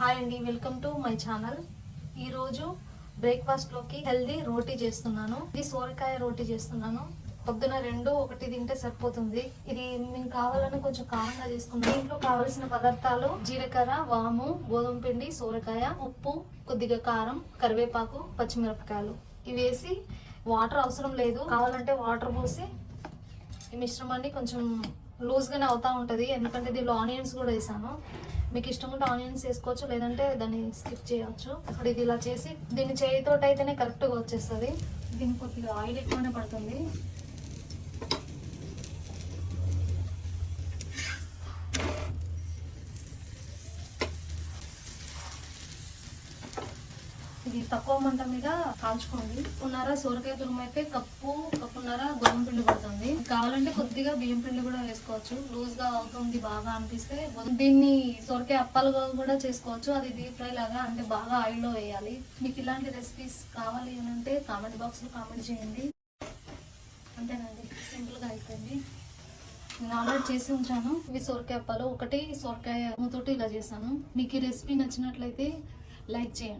Hi అండి, welcome to my channel. ఈరోజు బ్రేక్ఫాస్ట్లోకి healthy రోటీ చేస్తున్నాను. ఇది సోరకాయ రోటీ చేస్తున్నాను. పొద్దున ఒకటి తింటే సరిపోతుంది. ఇది మేము కావాలని కొంచెం కారంగా చేసుకున్నాం. దీంట్లో కావలసిన పదార్థాలు జీలకర్ర, వాము, గోధుమ పిండి, సోరకాయ, ఉప్పు, కొద్దిగా కారం, కరివేపాకు, పచ్చిమిరపకాయలు. ఇవి వేసి వాటర్ అవసరం లేదు. కావాలంటే వాటర్ పోసి ఈ మిశ్రమాన్ని కొంచెం లూజ్గానే అవుతూ ఉంటుంది, ఎందుకంటే దీనిలో ఆనియన్స్ కూడా వేసాను. మీకు ఇష్టం ఉంటే ఆనియన్స్ వేసుకోవచ్చు, లేదంటే దాన్ని స్కిప్ చేయవచ్చు. ఇప్పుడు ఇది ఇలా చేసి దీన్ని చేయితోటి అయితేనే కరెక్ట్గా వచ్చేస్తుంది. దీనికి కొద్దిగా ఆయిల్ ఎక్కువనే పడుతుంది. ఇది తక్కువ మంట మీద కాల్చుకోండి. కప్పున్నర సోరకాయ తురుము అయితే కప్పున్నర గోధుమ పిండి పడుతుంది. కావాలంటే కొద్దిగా బియ్యం పిండి కూడా వేసుకోవచ్చు. లూజ్ గా అవుతుంది బాగా అనిపిస్తే. దీన్ని సోరకాయ అప్పాలుగా కూడా చేసుకోవచ్చు. అది డీప్ ఫ్రై లాగా, అంటే బాగా ఆయిల్లో వేయాలి. మీకు ఇలాంటి రెసిపీస్ కావాలి అని అంటే కామెంట్ బాక్స్ లో కామెంట్ చేయండి. అంతేనండి, సింపుల్ గా అయిపోయింది. నేను ఆల్రెడీ చేసి ఉంచాను. ఇవి సోరకాయ అప్పాలు. ఒకటి సోరకాయ తోటి ఇలా చేశాను. మీకు ఈ రెసిపీ నచ్చినట్లయితే లైక్ చేయండి.